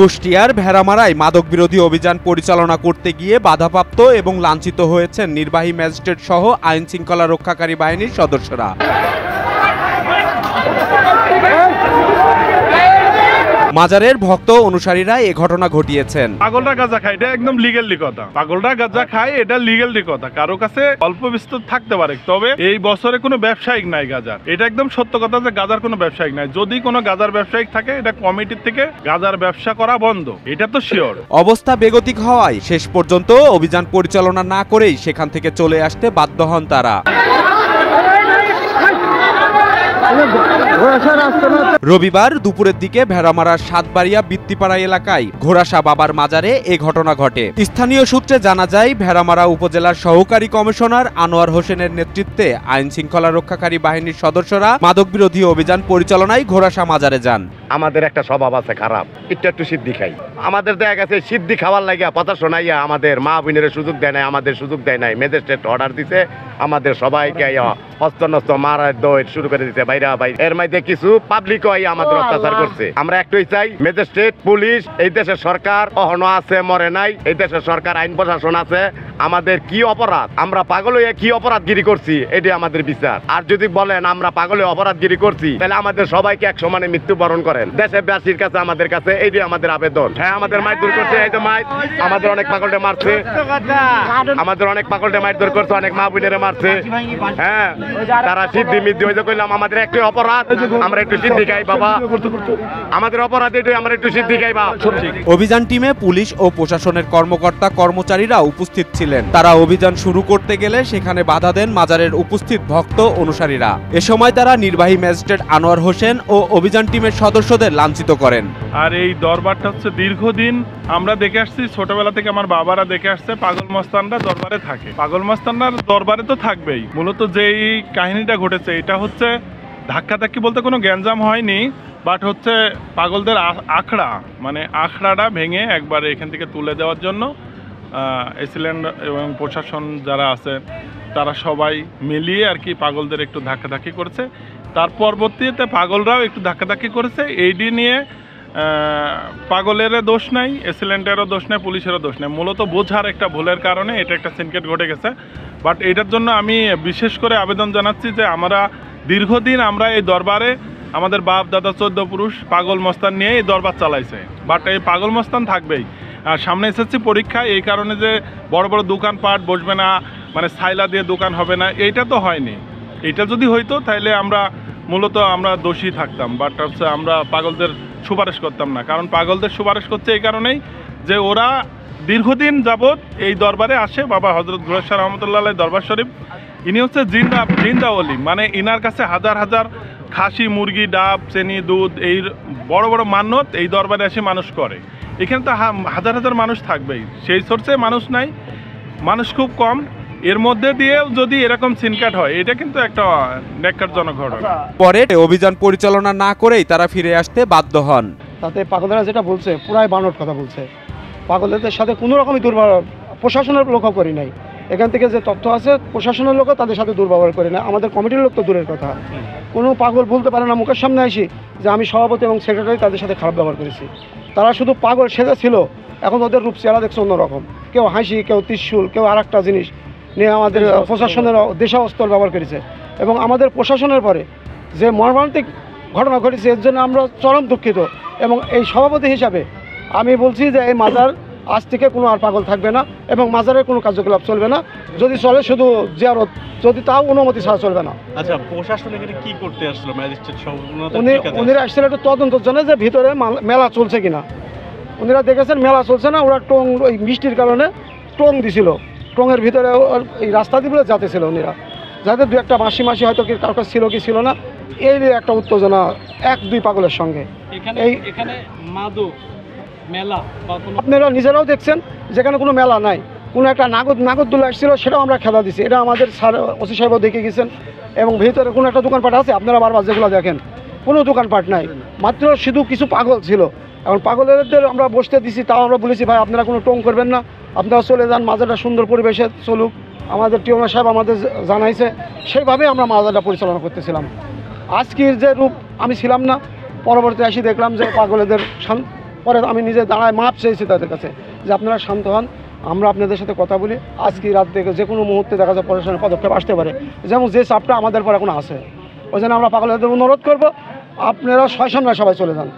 কুষ্টিয়ার ভেড়ামারায় মাদক বিরোধী অভিযান পরিচালনা করতে গিয়ে বাধাপ্রাপ্ত এবং লাঞ্ছিত হয়েছেন নির্বাহী ম্যাজিস্ট্রেট সহ আইন শৃঙ্খলা রক্ষাকারী বাহিনীর সদস্যরা। মাজারের ভক্ত অনুসারীরা এ ঘটনা ঘটিয়েছেন। পাগলরা গাঁজা খায়, এটা একদম লিগ্যালি কথা। পাগলরা গাঁজা খায়, এটা লিগ্যালি কথা। কারো কাছে অল্প বিস্তর থাকতে পারে, তবে এই বছরে কোনো ব্যবসায়িক নাই গাঁজার। এটা একদম সত্য কথা যে গাঁজার কোনো ব্যবসায়িক নাই। যদি কোনো গাঁজার ব্যবসায়িক থাকে, এটা কমিটির থেকে গাঁজার ব্যবসা করা বন্ধ, এটা তো শিওর। অবস্থা বেগতিক হওয়ায় শেষ পর্যন্ত অভিযান পরিচালনা না করেই সেখান থেকে চলে আসতে বাধ্য হন তারা। রবিবার দুপুরের দিকে ভেড়ামারার সাতবাড়িয়া বৃত্তিপাড়া এলাকায় ঘোড়াসা বাবার মাজারে এ ঘটনা ঘটে। স্থানীয় সূত্রে জানা যায়, ভেড়ামারা উপজেলার সহকারী কমিশনার আনোয়ার হোসেনের নেতৃত্বে আইন শৃঙ্খলা রক্ষাকারী বাহিনীর সদস্যরা মাদক বিরোধী অভিযান পরিচালনায় ঘোড়াসা মাজারে যান। আমাদের একটা স্বভাব আছে খারাপ, একটু সিদ্ধি খাই। আমাদের দেখা গেছে সিদ্ধি খাওয়ার লাগিয়া কথা শোনাইয়া আমাদের মা বোনের সুযোগ দেয় নাই, আমাদের সুযোগ দেয় নাই। ম্যাজিস্ট্রেট অর্ডার দিতে আমাদের সবাইকে হস্ত নস্ত মারা দৌড় শুরু করে দিতে বাইরে বাইরে। এর মধ্যে কিছু পাবলিক আমাদের অত্যাচার করছে। আমরা একটাই চাই, ম্যাজিস্ট্রেট পুলিশ, এই দেশের সরকার কখনো আছে মরে নাই, এই দেশের সরকার আইন প্রশাসন আছে। আমাদের কি অপরাধ, আমরা পাগল হয়ে কি অপরাধগিরি করছি, এটাই আমাদের বিচার। আর যদি বলেন আমরা পাগল হয়ে অপরাধগিরি করছি, তাহলে আমাদের সবাইকে এক সমানে মৃত্যুবরণ করেন দেশবাসীর কাছে, আমাদের কাছে এইটাই আমাদের আবেদন। হ্যাঁ, আমাদের মারধর করছে, এই তো মাইর আমাদের অনেক পাগলটে মারছে, আমাদের অনেক পাগলটে মারধর করছে, অনেক মা বোনেরে মারছে। হ্যাঁ, তারা সিদ্ধি মিদ্ধি হয়ে কইলাম আমাদের একটু অপরাধ, আমরা একটু সিদ্ধি খাই বাবা, আমাদের অপরাধ এটাই, আমরা একটু সিদ্ধি খাই বাবা। অভিযান টিমে পুলিশ ও প্রশাসনের কর্মকর্তা কর্মচারীরা উপস্থিত ছিলেন। তারা অভিযান শুরু করতে গেলে সেখানে বাধা দেন মাজারের উপস্থিত ভক্ত অনুসারীরা। এ সময় তারা নির্বাহী ম্যাজিস্ট্রেট আনোয়ার হোসেন ও অভিযান টিমের সদস্যদের লাঞ্ছিত করেন। আর এই দরবারটা হচ্ছে দীর্ঘদিন আমরা দেখে আসছি, ছোটবেলা থেকে আমার বাবারা দেখে আসছে, পাগল মস্তানরা দরবারে থাকে। পাগল মস্তানরা দরবারে তো থাকবেই। মূলত যেই কাহিনীটা ঘটেছে, এটা হচ্ছে ধাক্কাধাক্কি বলতে কোনো গ্যাঞ্জাম হয়নি, বাট হচ্ছে পাগলদের আখড়া, মানে আখড়াটা ভেঙে একবারে এখান থেকে তুলে দেওয়ার জন্য এসিল্যান্ড এবং প্রশাসন যারা আছে তারা সবাই মিলিয়ে আর কি পাগলদের একটু ধাক্কাধাক্কি করেছে। তার পরবর্তীতে পাগলরাও একটু ধাক্কাধাক্কি করেছে। এইডি নিয়ে পাগলেরও দোষ নাই, এসিল্যান্ডেরও দোষ নাই, পুলিশেরও দোষ নেই। মূলত বোঝার একটা ভুলের কারণে এটা একটা সিনকেট ঘটে গেছে। বাট এটার জন্য আমি বিশেষ করে আবেদন জানাচ্ছি যে আমরা দীর্ঘদিন আমরা এই দরবারে আমাদের বাপ দাদা 14 পুরুষ পাগল মস্তান নিয়ে এই দরবার চালাইছে। বাট এই পাগল মস্তান থাকবেই। আর সামনে এসেছি পরীক্ষা, এই কারণে যে বড় বড় দোকানপাট বসবে না, মানে সাইলা দিয়ে দোকান হবে না, এইটা তো হয়নি। এটা যদি হইতো তাহলে আমরা মূলত আমরা দোষী থাকতাম। বাট হচ্ছে আমরা পাগলদের সুপারিশ করতাম না, কারণ পাগলদের সুপারিশ করছে এই কারণেই যে ওরা দীর্ঘদিন যাবৎ এই দরবারে আসে। বাবা হজরত ঘোড়াশা রহমতুল্লাহ দরবার শরীফ, ইনি হচ্ছে জিন্দা ওলি, মানে ইনার কাছে হাজার হাজার খাসি, মুরগি, ডাব, চিনি, দুধ, এই বড় বড় মান্যত এই দরবারে এসে মানুষ করে। এখানে তো হাজার হাজার মানুষ থাকবেই, সেই সোর্সে মানুষ নাই, মানুষ খুব কম। এর মধ্যে দিয়েও যদি এরকম সিনকাট হয়, এটা কিন্তু একটা ন্যাক্কারজনক ঘটনা। পরে অভিযান পরিচালনা না করেই তারা ফিরে আসতে বাধ্য হন। তাতে পাগলরা যেটা বলছে পুরাই বানোট কথা বলছে। পাগলদের সাথে কোনো রকমই দুর্ব্যবহার প্রশাসনের লোকও করি নাই। এখান থেকে যে তথ্য আছে প্রশাসনের লোকও তাদের সাথে দুর্ব্যবহার করি না, আমাদের কমিটির লোক তো দূরের কথা। কোনো পাগল বলতে পারে না মুখের সামনে আসি যে আমি সভাপতি এবং সেক্রেটারি তাদের সাথে খারাপ ব্যবহার করেছি। তারা শুধু পাগল সেজে ছিল, এখন ওদের রূপ চেহারা দেখছে অন্যরকম। কেউ হাসি, কেউ ত্রিশূল, কেউ আর একটা জিনিস নিয়ে আমাদের প্রশাসনের দেশাস্ত্র ব্যবহার করেছে। এবং আমাদের প্রশাসনের পরে যে মর্মান্তিক ঘটনা ঘটেছে, এর জন্য আমরা চরম দুঃখিত। এবং এই সভাপতি হিসাবে আমি বলছি যে এই মাজার আজ থেকে কোনো আর পাগল থাকবে না এবং মাজারের কোনো কার্যকলাপ চলবে না। যদি চলে শুধু জিয়ারত, যদি তাও অনুমতি ছাড়া চলবে না। আচ্ছা, প্রশাসন এখানে কি করতে আসলো? ম্যাজিস্ট্রেট উনিরা আসছিল একটু তদন্তের জন্য যে ভিতরে মেলা চলছে কিনা। উনিরা দেখেছেন মেলা চলছে না, ওরা টং ওই বৃষ্টির কারণে টং দিছিল, টঙের ভিতরে এই রাস্তা দিয়ে যাতে ছিল উনিরা, যাতে দু একটা মাসি হয়তো কি কারো কাছে ছিল কি ছিল না, এই একটা উত্তেজনা 1-2 পাগলের সঙ্গে। এখানে মাদক মেলা আপনারা নিজেরাও দেখছেন, যেখানে কোনো মেলা নাই, কোনো একটা নাগরদোলা আসছিল, সেটাও আমরা খেলা দিছি। এটা আমাদের স্যার ওসি সাহেবও দেখে গেছেন। এবং ভিতরে কোনো একটা দোকানপাট আছে, আপনারা বারবার যেগুলো দেখেন কোনো দোকানপাট নাই, মাত্র শুধু কিছু পাগল ছিল। এখন পাগলদের আমরা বসতে দিছি, তাও আমরা বলেছি ভাই আপনারা কোনো টং করবেন না, আপনারা চলে যান, মাজারটা সুন্দর পরিবেশে চলুক। আমাদের টিওনার সাহেব আমাদের জানাইছে, সেইভাবে আমরা মাজারটা পরিচালনা করতেছিলাম। আজকের যে রূপ আমি ছিলাম না, পরবর্তী আসি দেখলাম যে পাগলেদের পরে আমি নিজে দাঁড়ায় মাপ চেয়েছি তাদের কাছে যে আপনারা শান্ত হন, আমরা আপনাদের সাথে কথা বলি, আজকে রাত থেকে যে কোনো মুহূর্তে দেখা যায় প্রশাসনের পদক্ষেপ আসতে পারে, যেমন যে চাপটা আমাদের পর এখন আছে। ওই জন্য আমরা পাগলদের অনুরোধ করবো, আপনারা সয়সামরা সবাই চলে যান।